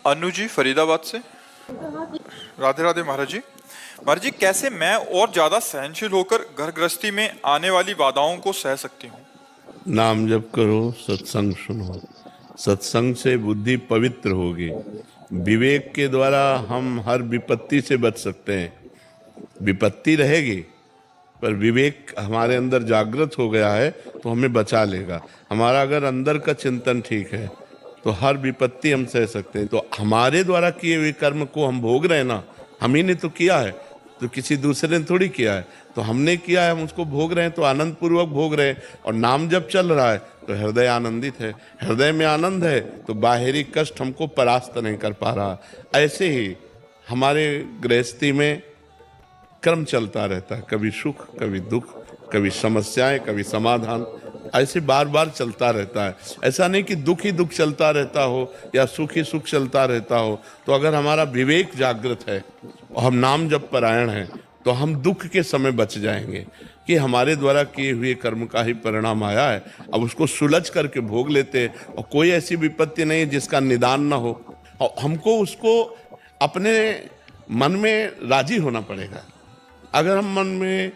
अनु जी फरीदाबाद से। राधे राधे महाराज जी। महाराज जी, कैसे मैं और ज्यादा सहनशील होकर घर गृहस्थी में आने वाली बाधाओं को सह सकती हूँ? नाम जप करो, सत्संग सुनो। सत्संग से बुद्धि पवित्र होगी। विवेक के द्वारा हम हर विपत्ति से बच सकते हैं। विपत्ति रहेगी पर विवेक हमारे अंदर जागृत हो गया है तो हमें बचा लेगा। हमारा अगर अंदर का चिंतन ठीक है तो हर विपत्ति हम सह सकते हैं। तो हमारे द्वारा किए हुए कर्म को हम भोग रहे हैं ना, हम ही ने तो किया है, तो किसी दूसरे ने थोड़ी किया है। तो हमने किया है, हम उसको भोग रहे हैं, तो आनंद पूर्वक भोग रहे हैं। और नाम जब चल रहा है तो हृदय आनंदित है। हृदय में आनंद है तो बाहरी कष्ट हमको परास्त नहीं कर पा रहा। ऐसे ही हमारे गृहस्थी में क्रम चलता रहता है, कभी सुख कभी दुख, कभी समस्याएं कभी समाधान, ऐसे बार बार चलता रहता है। ऐसा नहीं कि दुख ही दुख चलता रहता हो या सुख ही सुख चलता रहता हो। तो अगर हमारा विवेक जागृत है और हम नाम जप परायण हैं तो हम दुख के समय बच जाएंगे कि हमारे द्वारा किए हुए कर्म का ही परिणाम आया है। अब उसको सुलझ करके भोग लेते हैं और कोई ऐसी विपत्ति नहीं जिसका निदान ना हो। और हमको उसको अपने मन में राजी होना पड़ेगा। अगर हम मन में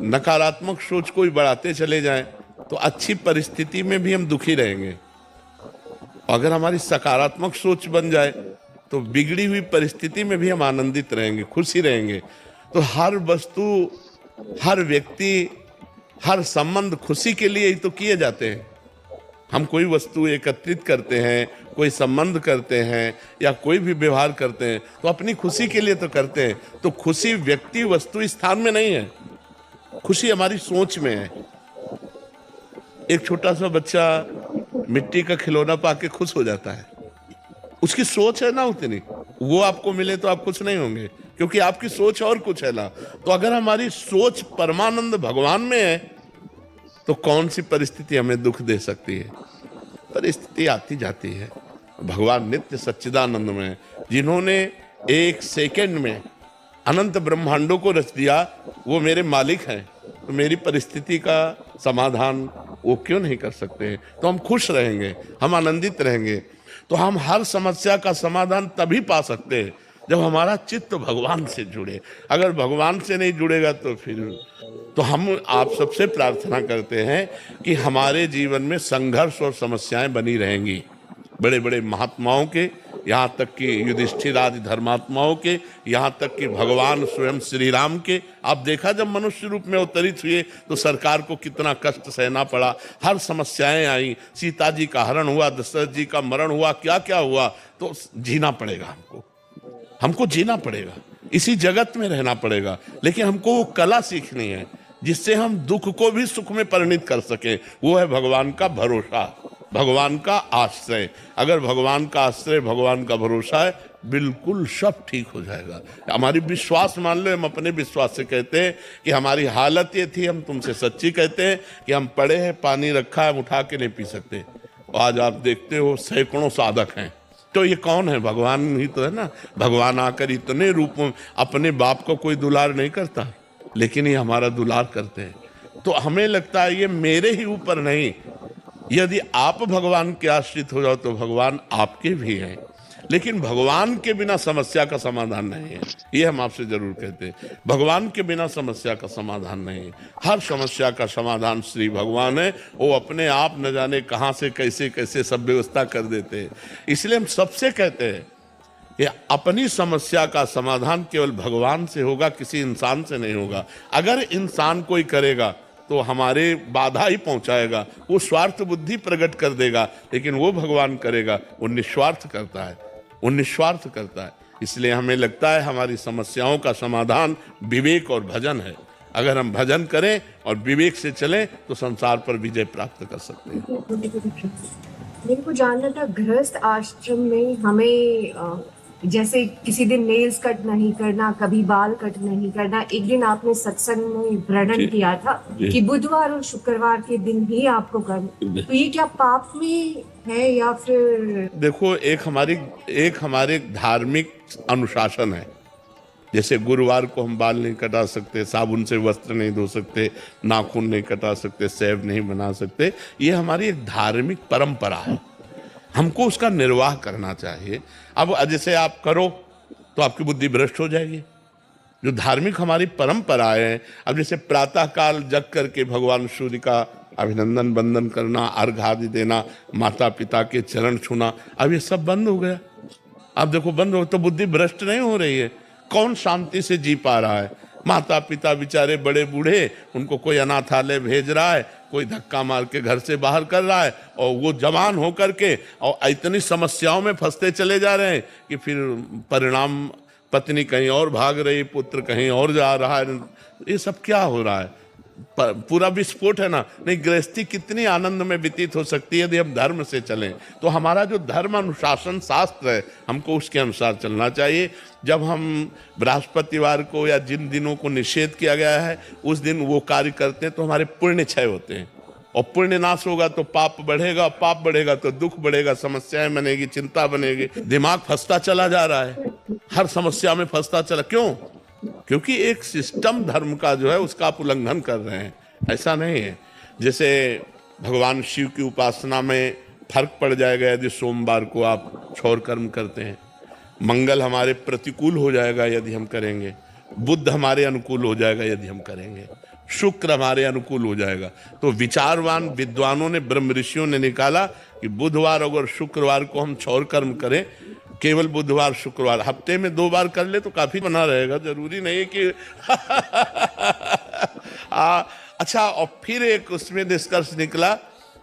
नकारात्मक सोच को ही बढ़ाते चले जाएं तो अच्छी परिस्थिति में भी हम दुखी रहेंगे। अगर हमारी सकारात्मक सोच बन जाए तो बिगड़ी हुई परिस्थिति में भी हम आनंदित रहेंगे, खुशी रहेंगे। तो हर वस्तु, हर व्यक्ति, हर संबंध खुशी के लिए ही तो किए जाते हैं। हम कोई वस्तु एकत्रित करते हैं, कोई संबंध करते हैं या कोई भी व्यवहार करते हैं तो अपनी खुशी के लिए तो करते हैं। तो खुशी व्यक्ति वस्तु स्थान में नहीं है, खुशी हमारी सोच में है। एक छोटा सा बच्चा मिट्टी का खिलौना पाके खुश हो जाता है, उसकी सोच है ना उतनी। वो आपको मिले तो आप खुश नहीं होंगे क्योंकि आपकी सोच और कुछ है ना। तो अगर हमारी सोच परमानंद भगवान में है तो कौन सी परिस्थिति हमें दुख दे सकती है? परिस्थिति आती जाती है। भगवान नित्य सच्चिदानंद में, जिन्होंने एक सेकंड में अनंत ब्रह्मांडों को रच दिया, वो मेरे मालिक हैं। तो मेरी परिस्थिति का समाधान वो क्यों नहीं कर सकते हैं? तो हम खुश रहेंगे, हम आनंदित रहेंगे। तो हम हर समस्या का समाधान तभी पा सकते हैं जब हमारा चित्त भगवान से जुड़े। अगर भगवान से नहीं जुड़ेगा तो फिर तो हम आप सबसे प्रार्थना करते हैं कि हमारे जीवन में संघर्ष और समस्याएं बनी रहेंगी। बड़े बड़े महात्माओं के, यहाँ तक कि युधिष्ठिर आदि धर्मात्माओं के, यहाँ तक कि भगवान स्वयं श्री राम के। आप देखा जब मनुष्य रूप में अवतरित हुए तो सरकार को कितना कष्ट सहना पड़ा, हर समस्याएं आई। सीता जी का हरण हुआ, दशरथ जी का मरण हुआ, क्या क्या हुआ। तो जीना पड़ेगा, हमको जीना पड़ेगा, इसी जगत में रहना पड़ेगा। लेकिन हमको वो कला सीखनी है जिससे हम दुख को भी सुख में परिणित कर सके। वो है भगवान का भरोसा, भगवान का आश्रय। अगर भगवान का आश्रय, भगवान का भरोसा है, बिल्कुल सब ठीक हो जाएगा। हमारी विश्वास मान लो, हम अपने विश्वास से कहते हैं कि हमारी हालत ये थी, हम तुमसे सच्ची कहते हैं कि हम पड़े हैं, पानी रखा है, हम उठा के नहीं पी सकते। आज आप देखते हो सैकड़ों साधक हैं। तो ये कौन है? भगवान ही तो है ना। भगवान आकर इतने रूपों में, अपने बाप को कोई दुलार नहीं करता लेकिन ये हमारा दुलार करते हैं। तो हमें लगता है ये मेरे ही ऊपर नहीं, यदि आप भगवान के आश्रित हो जाओ तो भगवान आपके भी हैं। लेकिन भगवान के बिना समस्या का समाधान नहीं है, ये हम आपसे जरूर कहते हैं। भगवान के बिना समस्या का समाधान नहीं है। हर समस्या का समाधान श्री भगवान है। वो अपने आप न जाने कहाँ से कैसे कैसे सब व्यवस्था कर देते हैं। इसलिए हम सबसे कहते हैं कि अपनी समस्या का समाधान केवल भगवान से होगा, किसी इंसान से नहीं होगा। अगर इंसान कोई करेगा तो हमारे बाधा ही पहुंचाएगा, वो स्वार्थ बुद्धि प्रकट कर देगा। लेकिन वो भगवान करेगा, वो निस्वार्थ करता है, वो निस्वार्थ करता है। इसलिए हमें लगता है हमारी समस्याओं का समाधान विवेक और भजन है। अगर हम भजन करें और विवेक से चलें तो संसार पर विजय प्राप्त कर सकते हैं। मेरे को जानना था, गृहस्थ आश्रम में हमें जैसे किसी दिन नेल्स कट नहीं करना, कभी बाल कट नहीं करना। एक दिन आपने सत्संग में वर्णन किया था कि बुधवार और शुक्रवार के दिन ही आपको करना, तो ये क्या पाप में है या फिर? देखो, एक हमारे धार्मिक अनुशासन है। जैसे गुरुवार को हम बाल नहीं कटा सकते, साबुन से वस्त्र नहीं धो सकते, नाखून नहीं कटा सकते, सेव नहीं बना सकते। ये हमारी एक धार्मिक परंपरा है। हमको उसका निर्वाह करना चाहिए। अब जैसे आप करो तो आपकी बुद्धि भ्रष्ट हो जाएगी। जो धार्मिक हमारी परंपराएं हैं, अब जैसे प्रातः काल जग करके भगवान सूर्य का अभिनंदन वंदन करना, अर्घ आदि देना, माता पिता के चरण छूना, अब ये सब बंद हो गया। अब देखो बंद हो तो बुद्धि भ्रष्ट नहीं हो रही है। कौन शांति से जी पा रहा है? माता पिता बेचारे बड़े बूढ़े, उनको कोई अनाथालय भेज रहा है, कोई धक्का मार के घर से बाहर कर रहा है, और वो जवान होकर के और इतनी समस्याओं में फंसते चले जा रहे हैं कि फिर परिणाम पत्नी कहीं और भाग रही, पुत्र कहीं और जा रहा है। ये सब क्या हो रहा है? पूरा विस्फोट है ना। नहीं, गृहस्थी कितनी आनंद में व्यतीत हो सकती है यदि हम धर्म से चलें। तो हमारा जो धर्म अनुशासन शास्त्र है, हमको उसके अनुसार चलना चाहिए। जब हम बृहस्पतिवार को या जिन दिनों को निषेध किया गया है उस दिन वो कार्य करते हैं तो हमारे पुण्य क्षय होते हैं, और पुण्य नाश होगा तो पाप बढ़ेगा, पाप बढ़ेगा तो दुख बढ़ेगा, समस्याएं बनेगी, चिंता बनेगी, दिमाग फंसता चला जा रहा है, हर समस्या में फंसता चला। क्यों? क्योंकि एक सिस्टम धर्म का जो है उसका आप उल्लंघन कर रहे हैं। ऐसा नहीं है। जैसे भगवान शिव की उपासना में फर्क पड़ जाएगा यदि सोमवार को आप क्षौर कर्म करते हैं, मंगल हमारे प्रतिकूल हो जाएगा यदि हम करेंगे, बुध हमारे अनुकूल हो जाएगा यदि हम करेंगे, शुक्र हमारे अनुकूल हो जाएगा। तो विचारवान विद्वानों ने, ब्रह्म ऋषियों ने निकाला कि बुधवार और शुक्रवार को हम क्षौर कर्म करें, केवल बुधवार शुक्रवार, हफ्ते में 2 बार कर ले तो काफी बना रहेगा, जरूरी नहीं है कि अच्छा। और फिर एक उसमें निष्कर्ष निकला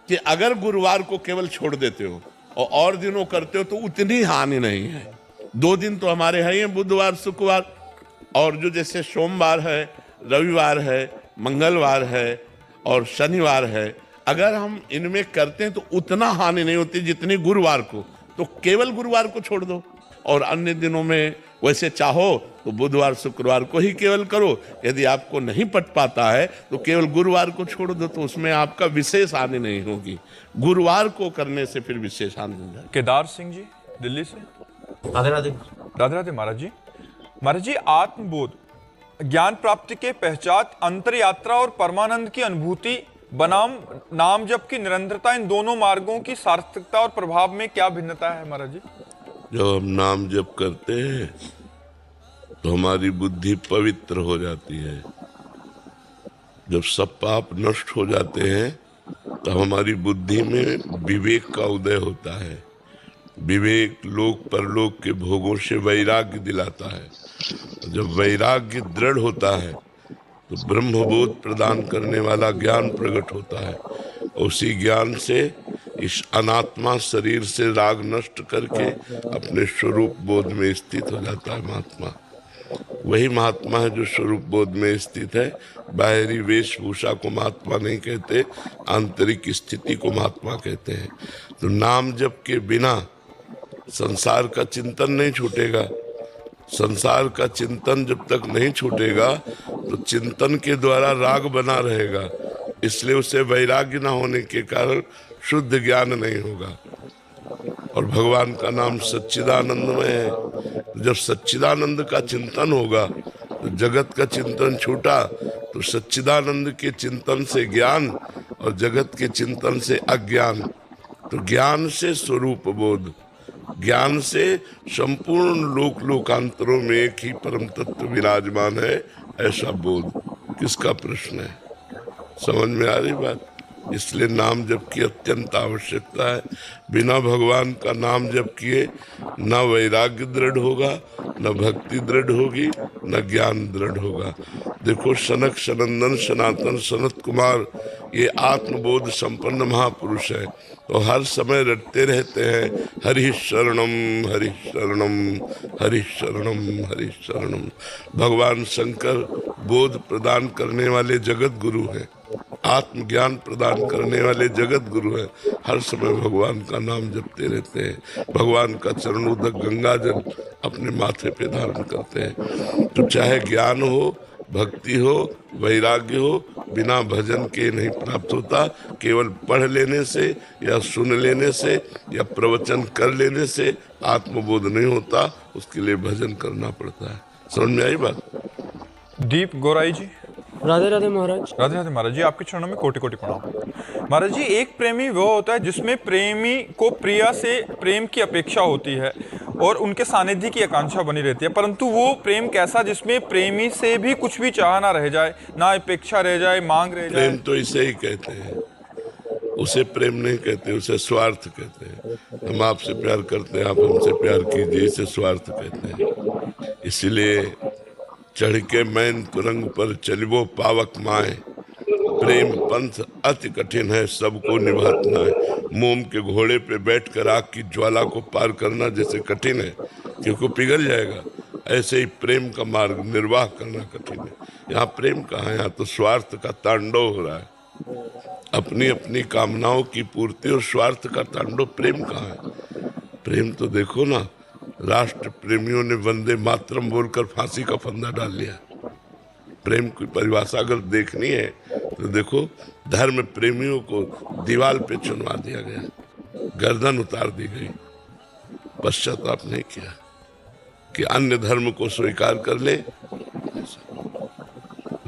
कि अगर गुरुवार को केवल छोड़ देते हो और दिनों करते हो तो उतनी हानि नहीं है। 2 दिन तो हमारे हैं ही, बुधवार शुक्रवार, और जो जैसे सोमवार है, रविवार है, मंगलवार है और शनिवार है, अगर हम इनमें करते हैं तो उतना हानि नहीं होती जितनी गुरुवार को। तो केवल गुरुवार को छोड़ दो, और अन्य दिनों में वैसे चाहो तो बुधवार शुक्रवार को ही केवल करो। यदि आपको नहीं पट पाता है तो केवल गुरुवार को छोड़ दो, तो उसमें आपका विशेष हानि नहीं होगी। गुरुवार को करने से फिर विशेष हानि हो जाएगी। केदार सिंह जी दिल्ली से। राधे राधे। राधे राधे महाराज जी। महाराज जी, आत्मबोध, ज्ञान प्राप्ति के पश्चात अंतर यात्रा और परमानंद की अनुभूति बनाम नाम जप की निरंतरता, इन दोनों मार्गों की सार्थकता और प्रभाव में क्या भिन्नता है महाराज जी? जब हम नाम जप करते हैं तो हमारी बुद्धि पवित्र हो जाती है। जब सब पाप नष्ट हो जाते हैं तो हमारी बुद्धि में विवेक का उदय होता है। विवेक लोक परलोक के भोगों से वैराग्य दिलाता है। जब वैराग्य दृढ़ होता है तो ब्रह्मबोध प्रदान करने वाला ज्ञान प्रकट होता है। उसी ज्ञान से इस अनात्मा शरीर से राग नष्ट करके अपने स्वरूप बोध में स्थित हो जाता है महात्मा। वही महात्मा है जो स्वरूप बोध में स्थित है। बाहरी वेशभूषा को महात्मा नहीं कहते, आंतरिक स्थिति को महात्मा कहते हैं। तो नाम जप के बिना संसार का चिंतन नहीं छूटेगा। संसार का चिंतन जब तक नहीं छूटेगा तो चिंतन के द्वारा राग बना रहेगा, इसलिए उसे वैराग्य न होने के कारण शुद्ध ज्ञान नहीं होगा। और भगवान का नाम सच्चिदानंदमय है। जब सच्चिदानंद का चिंतन होगा तो जगत का चिंतन छूटा, तो सच्चिदानंद के चिंतन से ज्ञान और जगत के चिंतन से अज्ञान। तो ज्ञान से स्वरूप बोध, ज्ञान से संपूर्ण लोक लोकांतरों में एक ही परम तत्व विराजमान है, ऐसा बोध। किसका प्रश्न है? समझ में आ रही बात? इसलिए नाम जप की अत्यंत आवश्यकता है। बिना भगवान का नाम जप किए न वैराग्य दृढ़ होगा, न भक्ति दृढ़ होगी, न ज्ञान दृढ़ होगा। देखो सनक सनंदन सनातन सनत कुमार ये आत्मबोध संपन्न महापुरुष है, तो हर समय रटते रहते हैं हरि शरणम हरि शरणम हरि शरणम हरि शरणम। भगवान शंकर बोध प्रदान करने वाले जगत गुरु हैं, आत्मज्ञान प्रदान करने वाले जगत गुरु हैं। हर समय भगवान का नाम जपते रहते हैं, भगवान का चरणोदक गंगा जल अपने माथे पे धारण करते हैं। तो चाहे ज्ञान हो, भक्ति हो, वैराग्य हो, बिना भजन के नहीं प्राप्त होता। केवल पढ़ लेने से या सुन लेने से या प्रवचन कर लेने से आत्मबोध नहीं होता, उसके लिए भजन करना पड़ता है। समझ में आई बात? दीप गोराई जी। राधे राधे महाराज। राधे राधे महाराज जी, आपके चरणों में कोटि कोटि प्रणाम। महाराज जी, एक प्रेमी वो होता है जिसमें प्रेमी को प्रिया से प्रेम की अपेक्षा होती है और उनके सानिध्य की आकांक्षा बनी रहती है, परंतु वो प्रेम कैसा जिसमें प्रेमी से भी कुछ भी चाह ना रह जाए, ना अपेक्षा रह जाए, मांग रह जाए। प्रेम तो इसे ही कहते हैं, उसे प्रेम नहीं कहते, उसे स्वार्थ कहते हैं। हम आपसे प्यार करते हैं, आप हमसे प्यार कीजिए, इसे स्वार्थ कहते हैं। इसलिए चढ़ के मैन तुरंग पर चलिबो पावक माए, प्रेम पंथ अति कठिन है सबको निभातना है। मोम के घोड़े पे बैठकर आग की ज्वाला को पार करना जैसे कठिन है क्योंकि पिघल जाएगा, ऐसे ही प्रेम का मार्ग निर्वाह करना कठिन है। यहाँ प्रेम कहाँ है, यहाँ तो स्वार्थ का तांडव हो रहा है। अपनी अपनी कामनाओं की पूर्ति और स्वार्थ का तांडव, प्रेम कहाँ है। प्रेम तो देखो ना, राष्ट्र प्रेमियों ने वंदे मातरम बोलकर फांसी का फंदा डाल लिया। प्रेम की परिभाषा अगर देखनी है तो देखो, धर्म प्रेमियों को दीवार पे चुनवा दिया गया, गर्दन उतार दी गई, पश्चाताप नहीं किया कि अन्य धर्म को स्वीकार कर ले।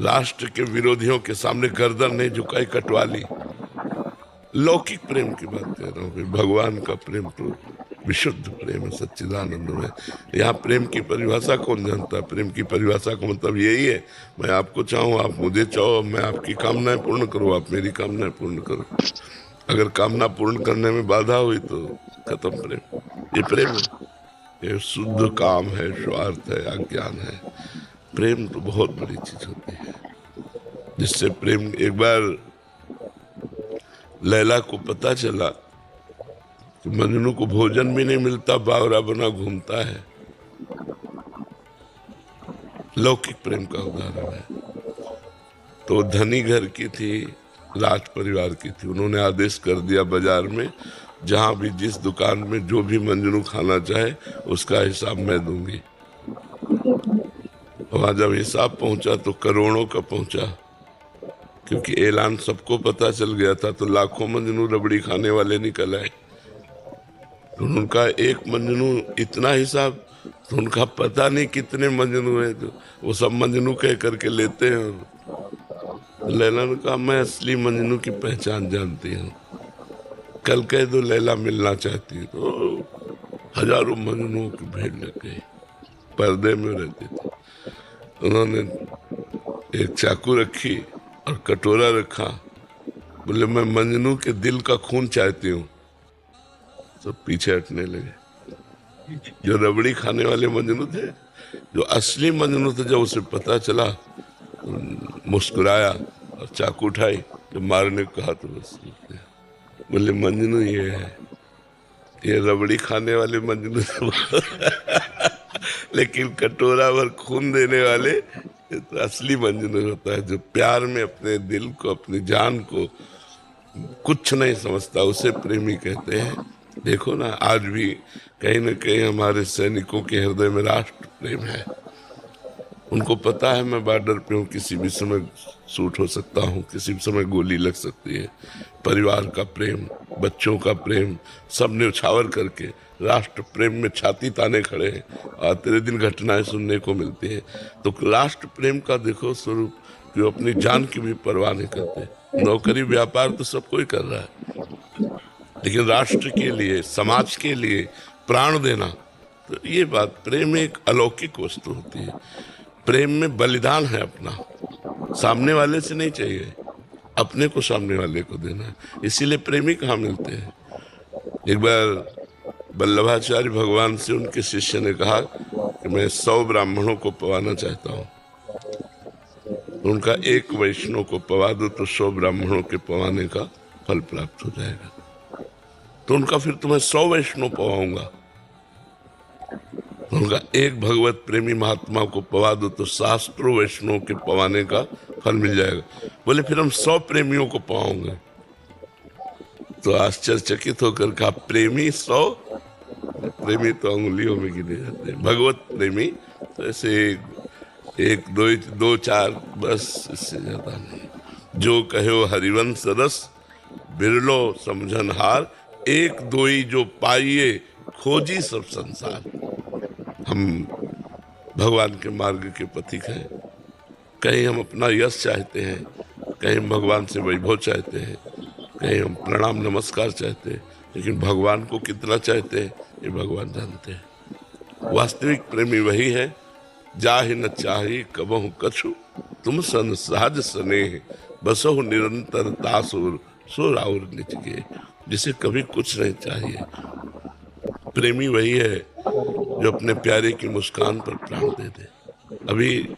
राष्ट्र के विरोधियों के सामने गर्दन नहीं झुकाई, कटवा ली। लौकिक प्रेम की बात कह रहा हूँ, भगवान का प्रेम तो विशुद्ध प्रेम है, सच्चिदानंद है। यहाँ प्रेम की परिभाषा कौन जानता है? प्रेम की परिभाषा का मतलब यही है, मैं आपको चाहूँ, आप मुझे चाहो, मैं आपकी कामनाएं पूर्ण करूँ, आप मेरी कामनाएं पूर्ण करो। अगर कामना पूर्ण करने में बाधा हुई तो खत्म प्रेम। ये प्रेम है, ये शुद्ध काम है, स्वार्थ है, अज्ञान है। प्रेम तो बहुत बड़ी चीज होती है, जिससे प्रेम, एक बार लैला को पता चला कि मजनू को भोजन भी नहीं मिलता, बावरा बना घूमता है। लौकिक प्रेम का उदाहरण है। तो धनी घर की थी, राज परिवार की थी, उन्होंने आदेश कर दिया बाजार में जहां भी जिस दुकान में जो भी मंजनू खाना चाहे उसका हिसाब मैं दूंगी। वहां जब हिसाब पहुंचा तो करोड़ों का पहुंचा, क्योंकि ऐलान सबको पता चल गया था। तो लाखों मंजनू रबड़ी खाने वाले निकल आए। तो उनका एक मंजनू इतना हिसाब, तो उनका पता नहीं कितने मंजनू है, तो वो सब मंजनू कह करके लेते हैं। तो लैला ने कहा, मैं असली मंजनू की पहचान जानती हूँ, कल कह दो लैला मिलना चाहती है। तो हजारों मंजनुओं की भीड़ लग गई, पर्दे में रहते थे। उन्होंने एक चाकू रखी और कटोरा रखा, बोले मैं मंजनू के दिल का खून चाहती हूँ। सब पीछे हटने लगे। जो रबड़ी खाने वाले मंजनू थे, जो असली मंजनू थे, जब उसे पता चला मुस्कुराया और चाकू उठाई, जब मारने को कहा तो बस बोले मंजनू ये है, ये रबड़ी खाने वाले मंजनू लेकिन कटोरा भर खून देने वाले ये तो असली मंजनू होता है, जो प्यार में अपने दिल को, अपनी जान को कुछ नहीं समझता, उसे प्रेमी कहते हैं। देखो ना, आज भी कहीं न कहीं हमारे सैनिकों के हृदय में राष्ट्र प्रेम है। उनको पता है मैं बॉर्डर पे हूँ, किसी भी समय शूट हो सकता हूँ, किसी भी समय गोली लग सकती है। परिवार का प्रेम, बच्चों का प्रेम, सब न्यौछावर करके राष्ट्र प्रेम में छाती ताने खड़े हैं। और तेरे दिन घटनाएं सुनने को मिलती है। तो राष्ट्र प्रेम का देखो स्वरूप, कि वो अपनी जान की भी परवाह नहीं करते। नौकरी व्यापार तो सब कोई कर रहा है, लेकिन राष्ट्र के लिए, समाज के लिए प्राण देना, तो ये बात, प्रेम एक अलौकिक वस्तु होती है। प्रेम में बलिदान है अपना, सामने वाले से नहीं चाहिए, अपने को सामने वाले को देना है। इसीलिए प्रेमी कहाँ मिलते हैं। एक बार वल्लभाचार्य भगवान से उनके शिष्य ने कहा कि मैं 100 ब्राह्मणों को पवाना चाहता हूँ। तो उनका एक वैष्णव को पवा दो तो 100 ब्राह्मणों के पवाने का फल प्राप्त हो जाएगा। तो उनका फिर तुम्हें 100 वैष्णव पवाऊंगा। उनका एक भगवत प्रेमी महात्मा को पवा दो तो शास्त्रों वैष्णव के पवाने का फल मिल जाएगा। बोले फिर हम 100 प्रेमियों को पवाओगे। तो आश्चर्यचकित होकर कहा, प्रेमी 100? प्रेमी तो अंगुलियों में गिने जाते हैं, भगवत प्रेमी तो ऐसे एक दो चार, बस, इससे ज्यादा नहीं। जो कहो हरिवंश रस बिरलो समझनहार, एक दोई जो पाइए खोजी सब संसार। हम भगवान के मार्ग के पथिक हैं। कहीं हम अपना यश चाहते हैं, कहीं हम भगवान से वैभव चाहते हैं, कहीं हम प्रणाम नमस्कार चाहते हैं, लेकिन भगवान को कितना चाहते हैं ये भगवान जानते हैं। वास्तविक प्रेमी वही है जाहि न चाही कबहु कछु, तुम सन सहज स्नेह बसहु निरंतर तासुर सो राउर निज गे, जिसे कभी कुछ नहीं चाहिए। प्रेमी वही है जो अपने प्यारे की मुस्कान पर प्राण दे दे। अभी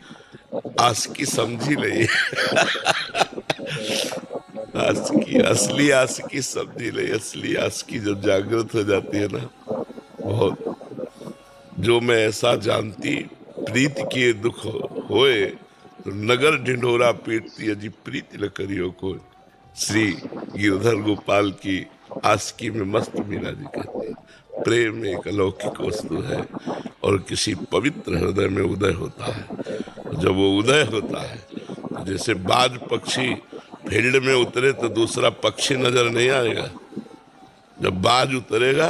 आशिकी समझी नहीं आशिकी, असली आशिकी समझी नहीं। असली आशिकी जब जागृत हो जाती है ना, बहुत जो मैं ऐसा जानती प्रीत किए दुख होए, तो नगर ढिंढोरा पीटती अजी प्रीति न करियो को। श्री गिरधर गोपाल की आशिकी में मस्त मीरा जी कहते हैं प्रेम एक अलौकिक वस्तु है और किसी पवित्र हृदय में उदय होता है। जब वो उदय होता है तो जैसे बाज पक्षी फील्ड में उतरे तो दूसरा पक्षी नजर नहीं आएगा, जब बाज उतरेगा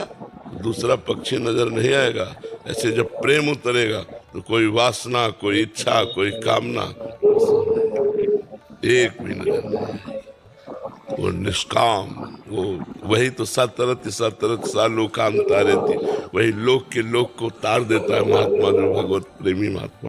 दूसरा पक्षी नजर नहीं आएगा, ऐसे जब प्रेम उतरेगा तो कोई वासना, कोई इच्छा, कोई कामना एक भी नजर नहीं आएगी। वो निष्काम, वो वही तो सतरत सा लोकांतारे थी, वही लोक के लोक को तार देता है महात्मा, जो भगवत प्रेमी महात्मा।